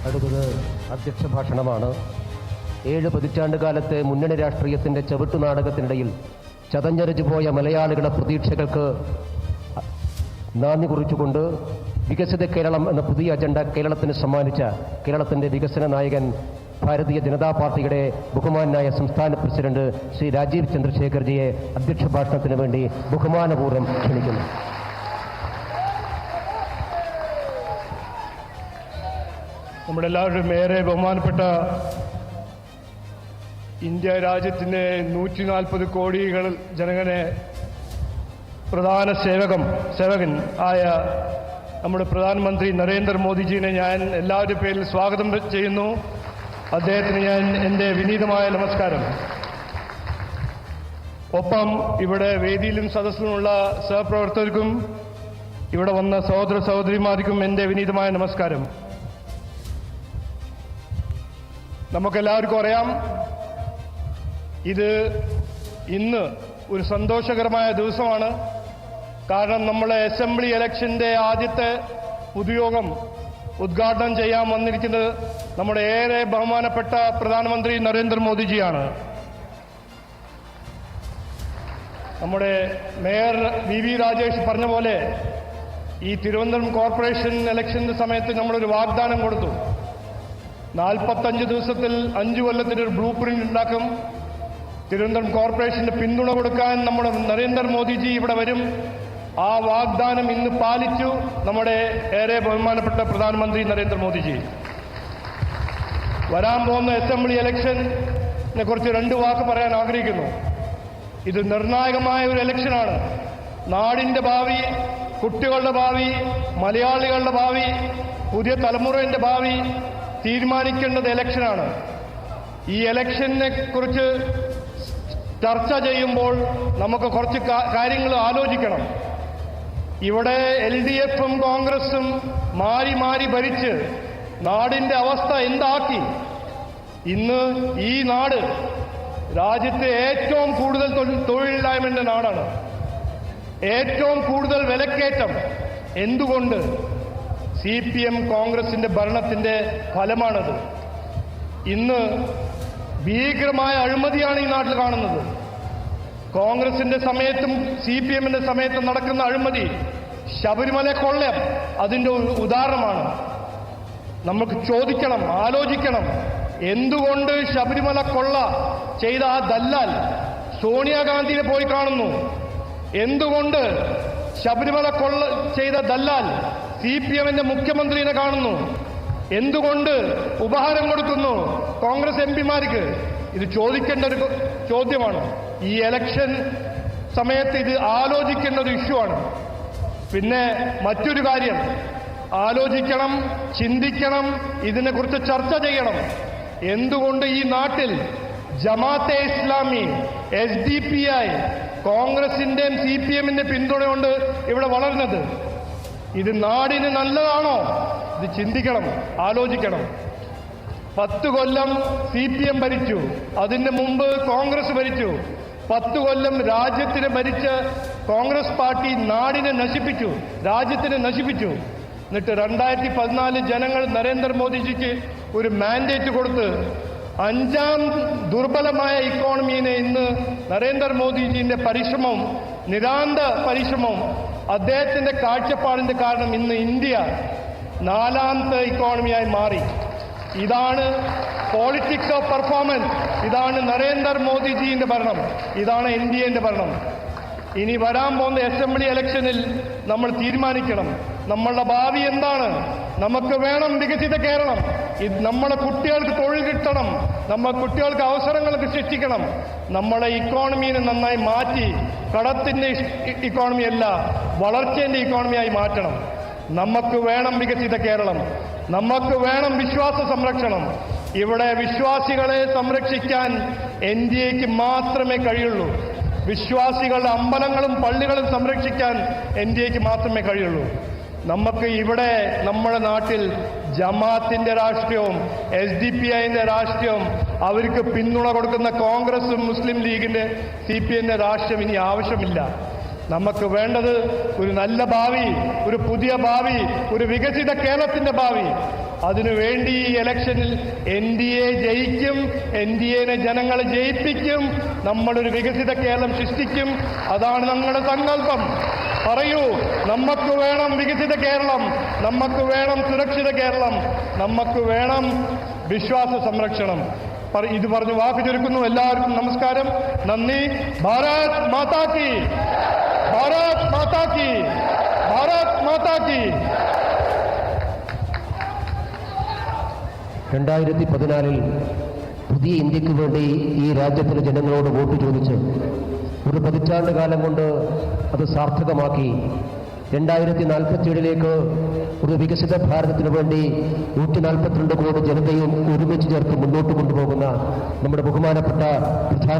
അടുത്തത് അധ്യക്ഷ ഭാഷണമാണ്. 7 പതിറ്റാണ്ടുകാലത്തെ മുന്നണി രാഷ്ട്രീയത്തിന്റെ ചവിട്ടുനാടകത്തിനിടയിൽ ചതഞ്ഞരച്ചു പോയ മലയാളികളുടെ പ്രതീക്ഷകൾക്ക് നന്ദി കുറിച്ചുകൊണ്ട് വികസിത കേരളം എന്ന പുതിയ അജണ്ട കേരളത്തിന് സമ്മാനിച്ച കേരളത്തിന്റെ വികസന നായകൻ ഭാരതീയ ജനതാ പാർട്ടിയുടെ ബഹുമാനായ സംസ്ഥാന പ്രസിഡന്റ് ശ്രീ രാജീവ് ചന്ദ്രശേഖർജിയെ അധ്യക്ഷ ഭാഷണത്തിന് വേണ്ടി ബഹുമാനപൂർവ്വം ക്ഷണിക്കുന്നു. നമ്മുടെ എല്ലാവരുടെയും ഏറെ ബഹുമാനപ്പെട്ട ഇന്ത്യ രാജ്യത്തിൻ്റെ 140 കോടി ജനങ്ങളെ പ്രധാന സേവകൻ ആയ നമ്മുടെ പ്രധാനമന്ത്രി നരേന്ദ്രമോദിജിയെ ഞാൻ എല്ലാവരുടെ പേരിൽ സ്വാഗതം ചെയ്യുന്നു. അദ്ദേഹത്തിന് ഞാൻ എൻ്റെ വിനീതമായ നമസ്കാരം. ഒപ്പം ഇവിടെ വേദിയിലും സദസ്സിലുമുള്ള സഹപ്രവർത്തകർക്കും ഇവിടെ വന്ന സഹോദര സഹോദരിമാർക്കും എൻ്റെ വിനീതമായ നമസ്കാരം. നമുക്കെല്ലാവർക്കും അറിയാം, ഇത് ഇന്ന് ഒരു സന്തോഷകരമായ ദിവസമാണ്. കാരണം നമ്മളെ അസംബ്ലി ഇലക്ഷൻ്റെ ആദ്യത്തെ പൊതുയോഗം ഉദ്ഘാടനം ചെയ്യാൻ വന്നിരിക്കുന്നത് നമ്മുടെ ഏറെ ബഹുമാനപ്പെട്ട പ്രധാനമന്ത്രി നരേന്ദ്രമോദിജിയാണ്. നമ്മുടെ മേയർ വി രാജേഷ് പറഞ്ഞ പോലെ ഈ തിരുവനന്തപുരം കോർപ്പറേഷൻ ഇലക്ഷൻ്റെ സമയത്ത് നമ്മളൊരു വാഗ്ദാനം കൊടുത്തു. 45 ദിവസത്തിൽ 5 കൊല്ലത്തിനൊരു ബ്ലൂ പ്രിന്റ് ഉണ്ടാക്കും. തിരുവനന്തപുരം കോർപ്പറേഷന് പിന്തുണ കൊടുക്കാൻ നമ്മുടെ നരേന്ദ്രമോദിജി ഇവിടെ വരും. ആ വാഗ്ദാനം ഇന്ന് പാലിച്ചു നമ്മുടെ ഏറെ ബഹുമാനപ്പെട്ട പ്രധാനമന്ത്രി നരേന്ദ്രമോദിജി. വരാൻ പോകുന്ന അസംബ്ലി ഇലക്ഷനെ കുറിച്ച് 2 വാക്ക് പറയാൻ ആഗ്രഹിക്കുന്നു. ഇത് നിർണായകമായ ഒരു ഇലക്ഷനാണ്. നാടിൻ്റെ ഭാവി, കുട്ടികളുടെ ഭാവി, മലയാളികളുടെ ഭാവി, പുതിയ തലമുറയുടെ ഭാവി തീരുമാനിക്കേണ്ടത് ഇലക്ഷനാണ്. ഈ ഇലക്ഷനെ കുറിച്ച് ചർച്ച ചെയ്യുമ്പോൾ നമുക്ക് കുറച്ച് കാര്യങ്ങൾ ആലോചിക്കണം. ഇവിടെ LDFും കോൺഗ്രസും മാറി മാറി ഭരിച്ച് നാടിൻ്റെ അവസ്ഥ എന്താക്കി? ഇന്ന് ഈ നാട് രാജ്യത്തെ ഏറ്റവും കൂടുതൽ തൊഴിലില്ലായ്മയുടെ നാടാണ്. ഏറ്റവും കൂടുതൽ വിലക്കയറ്റം. എന്തുകൊണ്ട്? CPM കോൺഗ്രസിന്റെ ഭരണത്തിന്റെ ഫലമാണത്. ഇന്ന് ഭീകരമായ അഴിമതിയാണ് ഈ നാട്ടിൽ കാണുന്നത്. കോൺഗ്രസിന്റെ സമയത്തും CPMന്റെ സമയത്തും നടക്കുന്ന അഴിമതി, ശബരിമല കൊള്ള അതിന്റെ ഉദാഹരണമാണ്. നമുക്ക് ചോദിക്കണം, ആലോചിക്കണം, എന്തുകൊണ്ട് ശബരിമല കൊള്ള ചെയ്ത ആ ദല്ലാൽ സോണിയാഗാന്ധിയെ പോയി കാണുന്നു? എന്തുകൊണ്ട് ശബരിമല കൊള്ള ചെയ്ത ദല്ലാൽ CPMന്റെ മുഖ്യമന്ത്രിയെ കാണുന്നു? എന്തുകൊണ്ട് ഉപഹാരം കൊടുക്കുന്നു കോൺഗ്രസ് MPമാർക്ക്? ഇത് ചോദിക്കേണ്ട ഒരു ചോദ്യമാണ്. ഈ ഇലക്ഷൻ സമയത്ത് ഇത് ആലോചിക്കേണ്ട ഒരു ഇഷ്യൂ ആണ്. പിന്നെ മറ്റൊരു കാര്യം ആലോചിക്കണം, ചിന്തിക്കണം, ഇതിനെക്കുറിച്ച് ചർച്ച ചെയ്യണം. എന്തുകൊണ്ട് ഈ നാട്ടിൽ ജമാഅത്തെ ഇസ്ലാമി, SDPI, കോൺഗ്രസിന്റെയും CPMന്റെ പിന്തുണയുണ്ട് ഇവിടെ വളർന്നത്? ഇത് നാടിന് നല്ലതാണോ? ഇത് ചിന്തിക്കണം, ആലോചിക്കണം. 10 കൊല്ലം CPM ഭരിച്ചു, അതിന് മുമ്പ് കോൺഗ്രസ് ഭരിച്ചു. 10 കൊല്ലം രാജ്യത്തിന് ഭരിച്ച കോൺഗ്രസ് പാർട്ടി നാടിനെ നശിപ്പിച്ചു, രാജ്യത്തിനെ നശിപ്പിച്ചു. എന്നിട്ട് 2014 ജനങ്ങൾ നരേന്ദ്രമോദിജിക്ക് ഒരു മാൻഡേറ്റ് കൊടുത്ത് 5ാം ദുർബലമായ ഇക്കോണമിയെ ഇന്ന് നരേന്ദ്രമോദിജിന്റെ പരിശ്രമവും നിരാന്ത പരിശ്രമവും അദ്ദേഹത്തിന്റെ കാഴ്ചപ്പാടിന്റെ കാരണം ഇന്ന് ഇന്ത്യ 4ാമത്തെ ഇക്കോണമിയായി മാറി. ഇതാണ് പോളിറ്റിക്സ് ഓഫ് പെർഫോമൻസ്. ഇതാണ് നരേന്ദ്രമോദിജിന്റെ ഭരണം. ഇതാണ് NDAന്റെ ഭരണം. ഇനി വരാൻ പോകുന്ന അസംബ്ലി ഇലക്ഷനിൽ നമ്മൾ തീരുമാനിക്കണം, നമ്മളുടെ ഭാവി എന്താണ്? നമുക്ക് വേണം വികസിത കേരളം. നമ്മളെ കുട്ടികൾക്ക് തൊഴിൽ കിട്ടണം, നമ്മൾ കുട്ടികൾക്ക് അവസരങ്ങൾ സൃഷ്ടിക്കണം. നമ്മളെ ഇക്കോണമിയെ നന്നായി മാറ്റി കടത്തിന്റെ ഇക്കോണമിയല്ല, വളർച്ചയുടെ ഇക്കോണമിയായി മാറ്റണം. നമുക്ക് വേണം വികസിത കേരളം. നമുക്ക് വേണം വിശ്വാസ സംരക്ഷണം. ഇവിടെ വിശ്വാസികളെ സംരക്ഷിക്കാൻ NDAക്ക് മാത്രമേ കഴിയുള്ളൂ. വിശ്വാസികളുടെ അമ്പലങ്ങളും പള്ളികളും സംരക്ഷിക്കാൻ NDAക്ക് മാത്രമേ കഴിയുള്ളൂ. നമുക്ക് ഇവിടെ നമ്മുടെ നാട്ടിൽ ജമാഅത്തിന്റെ രാഷ്ട്രീയവും SDPIന്റെ രാഷ്ട്രീയവും അവർക്ക് പിന്തുണ കൊടുക്കുന്ന കോൺഗ്രസും മുസ്ലിം ലീഗിന്റെ CPMന്റെ രാഷ്ട്രീയം ഇനി ആവശ്യമില്ല. നമുക്ക് വേണ്ടത് ഒരു നല്ല ഭാവി, ഒരു പുതിയ ഭാവി, ഒരു വികസിത കേരളത്തിന്റെ ഭാവി. അതിനുവേണ്ടി ഈ ഇലക്ഷനിൽ NDA ജയിക്കും, NDAനെ ജനങ്ങൾ ജയിപ്പിക്കും, നമ്മളൊരു വികസിത കേരളം സൃഷ്ടിക്കും. അതാണ് ഞങ്ങളുടെ സങ്കല്പം. പറയൂ, നമുക്ക് വേണം വികസിത കേരളം, നമുക്ക് വേണം സുരക്ഷിത കേരളം, നമുക്ക് വേണം വിശ്വാസ സംരക്ഷണം. ഇത് പറഞ്ഞു വാക്ക് ചുരുക്കുന്നു. എല്ലാവർക്കും നമസ്കാരം, നന്ദി. ഭാരത് മാതാ കി, ഭാരത് മാതാ കി, ഭാരത് മാതാ കി. 2014 പുതിയ ഇന്ത്യക്ക് വേണ്ടി ഈ രാജ്യത്തിലെ ജനങ്ങളോട് വോട്ട് ചോദിച്ച് ഒരു പതിറ്റാണ്ട് കാലം കൊണ്ട് അത് സാർത്ഥകമാക്കി 2047 ഒരു വികസിത ഭാരതത്തിന് വേണ്ടി 142 കോടി ജനതയും ഒരുമിച്ച് ചേർത്ത് മുന്നോട്ട് കൊണ്ടുപോകുന്ന നമ്മുടെ ബഹുമാനപ്പെട്ട പ്രധാന